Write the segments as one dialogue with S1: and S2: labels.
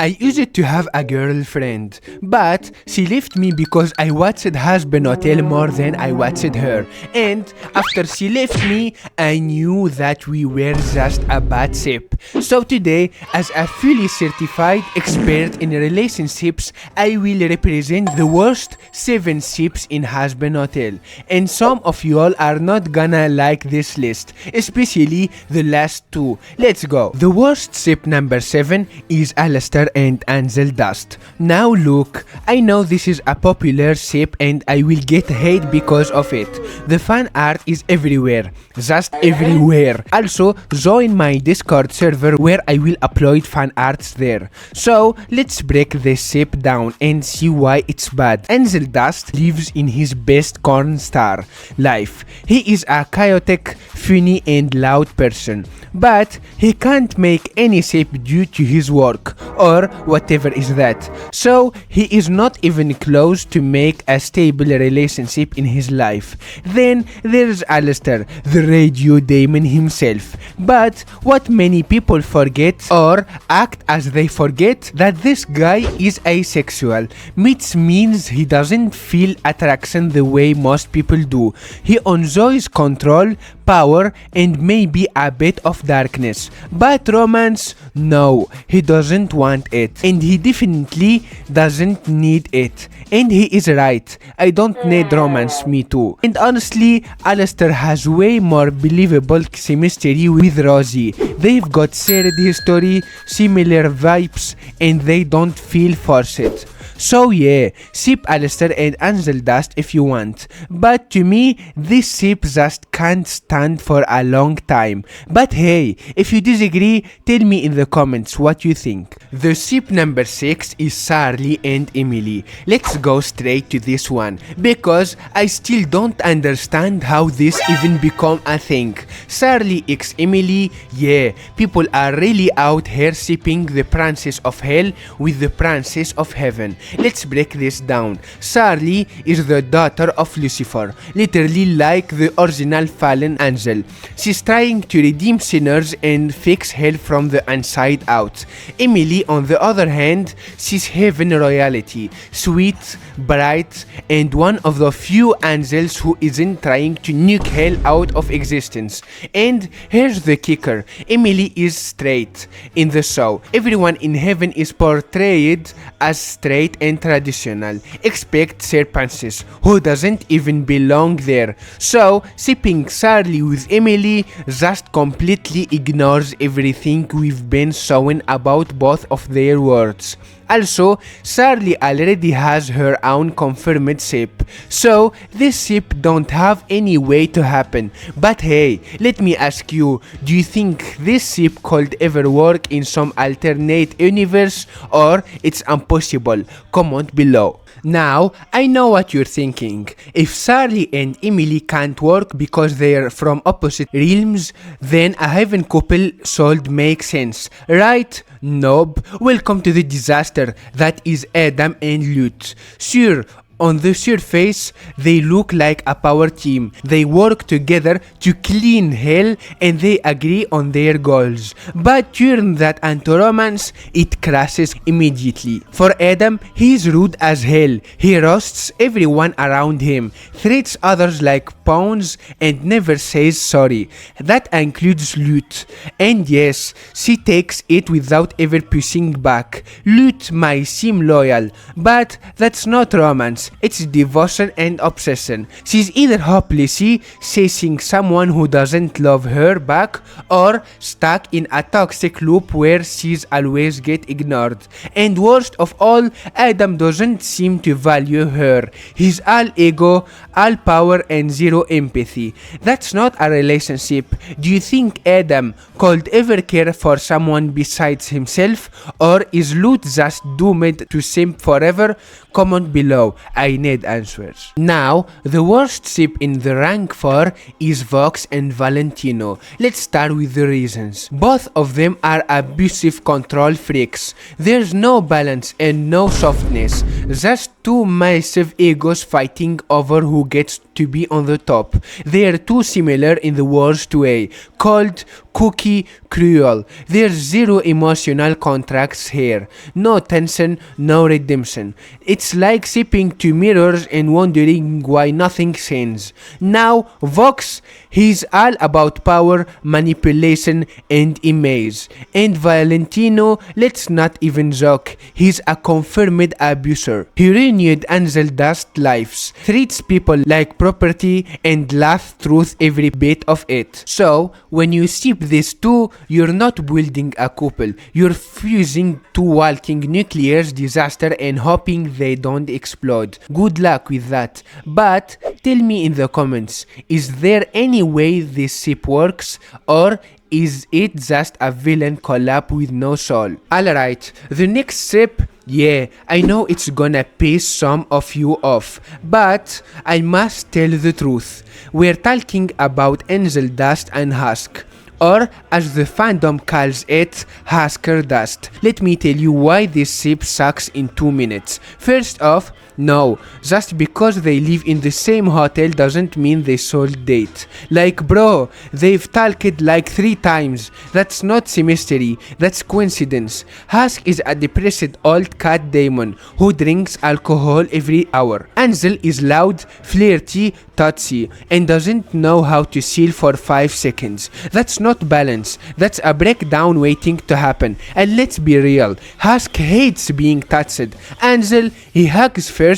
S1: I used to have a girlfriend, but she left me because I watched Hazbin Hotel more than I watched her. And after she left me, I knew that we were just a bad ship. So today, as a fully certified expert in relationships, I will represent the worst 7 ships in Hazbin Hotel. And some of y'all are not gonna like this list, especially the last 2. Let's go. The worst ship number 7 is Alastor and Angel Dust. Now look, I know this is a popular ship and I will get hate because of it. The fan art is everywhere, just everywhere. Also, join my Discord server where I will upload fan arts there. So let's break this ship down and see why it's bad. Angel Dust lives in his best corn star life. He is a chaotic, funny and loud person, but he can't make any shape due to his work or whatever is that. So he is not even close to make a stable relationship in his life. Then there's Alastor, the radio demon himself. But what many people forget or act as they forget, that this guy is asexual, which means he doesn't feel attraction the way most people do. He enjoys control, power and maybe a bit of darkness, but romance, no, he doesn't want it, and he definitely doesn't need it. And he is right, I don't need romance, me too. And honestly, Alastor has way more believable chemistry with Rosie. They've got shared history, similar vibes, and they don't feel forced. So yeah, ship Alastor and Angel Dust if you want, but to me, this ship just can't stand for a long time. But hey, if you disagree, tell me in the comments what you think. The ship number 6 is Charlie and Emily. Let's go straight to this one, because I still don't understand how this even become a thing. Charlie x Emily, yeah, people are really out here shipping the princess of hell with the princess of heaven. Let's break this down. Charlie is the daughter of Lucifer, literally like the original fallen angel. She's trying to redeem sinners and fix hell from the inside out. Emily, on the other hand, she's heaven royalty, sweet, bright, and one of the few angels who isn't trying to nuke hell out of existence. And here's the kicker, Emily is straight. In the show, everyone in heaven is portrayed as straight and traditional, except Sir Princess, who doesn't even belong there. So, shipping Charlie with Emily just completely ignores everything we've been showing about both of their words. Also, Charlie already has her own confirmed ship, so this ship don't have any way to happen. But hey, let me ask you, do you think this ship could ever work in some alternate universe, or it's impossible? Comment below. Now, I know what you're thinking. If Charlie and Emily can't work because they're from opposite realms, then a heaven couple should make sense, right? Nope. Welcome to the disaster that is Adam and Lute. Sure, on the surface, they look like a power team. They work together to clean hell and they agree on their goals. But turn that into romance, it crashes immediately. For Adam, he's rude as hell. He roasts everyone around him, treats others like pawns, and never says sorry. That includes Lute. And yes, she takes it without ever pushing back. Lute might seem loyal, but that's not romance. It's devotion and obsession. She's either hopelessly chasing someone who doesn't love her back, or stuck in a toxic loop where she's always get ignored. And worst of all, Adam doesn't seem to value her. He's all ego, all power and zero empathy. That's not a relationship. Do you think Adam could ever care for someone besides himself, or is Lute just doomed to simp forever? Comment below, I need answers. Now, the worst ship in the rank 4 is Vox and Valentino. Let's start with the reasons. Both of them are abusive control freaks. There's no balance and no softness, just two massive egos fighting over who gets to be on the top. They are too similar in the worst way, called cookie cruel. There's zero emotional contracts here, no tension, no redemption. It's like sipping two mirrors and wondering why nothing changes. Now Vox, he's all about power, manipulation and image. And Valentino, let's not even joke, he's a confirmed abuser. He ruined Angel Dust lives, treats people like property and laughs through every bit of it. So when you sip this too, you're not building a couple, you're fusing two walking nuclear disaster and hoping they don't explode. Good luck with that. But tell me in the comments, is there any way this sip works, or is it just a villain collab with no soul? Alright, the next sip, yeah, I know it's gonna piss some of you off, but I must tell the truth. We're talking about Angel Dust and Husk, or as the fandom calls it, Husker Dust. Let me tell you why this sip sucks in 2 minutes. First off, no, just because they live in the same hotel doesn't mean they sold date. Like bro, they've talked like 3 times. That's not chemistry, that's coincidence. Husk is a depressed old cat demon who drinks alcohol every hour. Angel is loud, flirty, touchy, and doesn't know how to chill for 5 seconds. That's not balance, that's a breakdown waiting to happen. And let's be real, Husk hates being touched. Angel, he hugs first,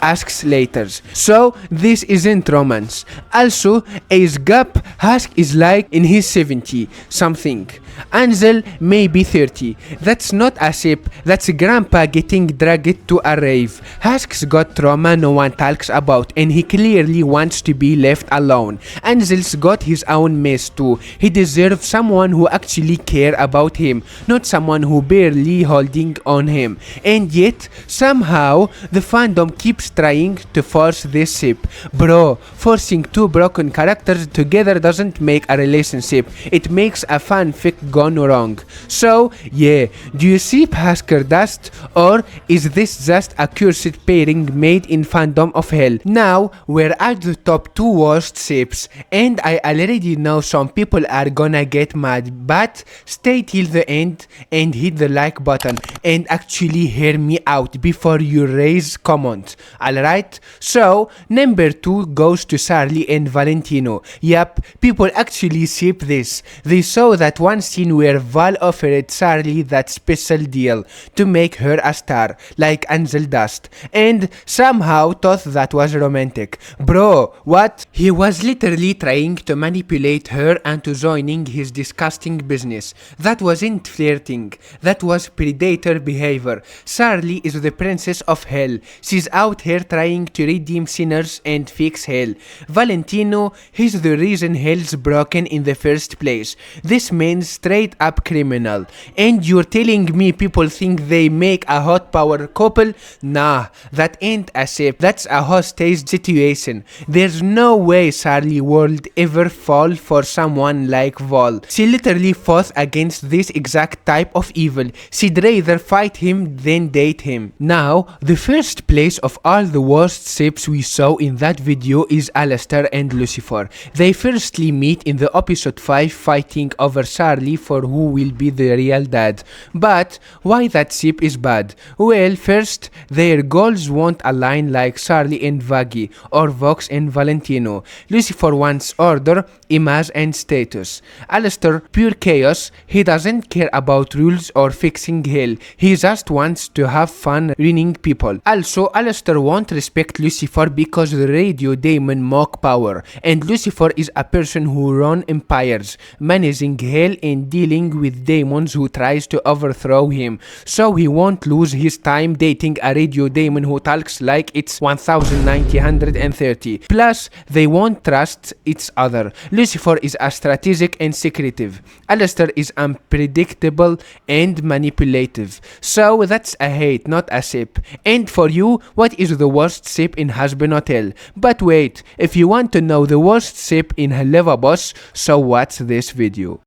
S1: asks later. So this isn't romance. Also, age gap, Husk is like in his 70 something. Angel may be 30. That's not a sip, that's grandpa getting dragged to a rave. Husk's got trauma no one talks about and he clearly wants to be left alone. Angel's got his own mess too. He deserves someone who actually care about him, not someone who barely holding on him. And yet, somehow, the fandom keeps trying to force this sip. Bro, forcing two broken characters together doesn't make a relationship. It makes a fanfic gone wrong. So, yeah, do you sip Husker Dust, or is this just a cursed pairing made in fandom of hell? Now, we're at the top 2 worst sips, and I already know some people are gonna get mad, but stay till the end and hit the like button and actually hear me out before you raise comments. Alright? So, number 2 goes to Charlie and Valentino. Yep, people actually sip this. They saw that one scene where Val offered Charlie that special deal to make her a star, like Angel Dust, and somehow thought that was romantic. Bro, what? He was literally trying to manipulate her into joining his disgusting business. That wasn't flirting, that was predator behavior. Charlie is the princess of hell. She's out here trying to redeem sinners and fix hell. Valentino, he's the reason hell's broken in the first place. This man's straight up criminal. And you're telling me people think they make a hot power couple? Nah, that ain't a sip, that's a hostage situation. There's no way Charlie would ever fall for someone like Val. She literally fought against this exact type of evil. She'd rather fight him than date him. Now, the first place of all the worst sips we saw in that video is Alastor and Lucifer. They firstly meet in the episode 5 fighting over Charlie for who will be the real dad. But why that sip is bad? Well, first, their goals won't align like Charlie and Vaggie or Vox and Valentino. Lucifer wants order, image and status. Alastor, pure chaos. He doesn't care about rules or fixing hell. He just wants to have fun ruining people. Also, Alastor won't respect Lucifer because the radio demon mock power, and Lucifer is a person who runs empires, managing hell and dealing with demons who tries to overthrow him. So he won't lose his time dating a radio demon who talks like it's 1930. Plus, they won't trust each other. Lucifer is a strategic and secretive. Alastor is unpredictable and manipulative. So that's a hate, not a sip. And for you, what is the worst sip in Hazbin Hotel? But wait, if you want to know the worst sip in Helluva boss, so watch this video.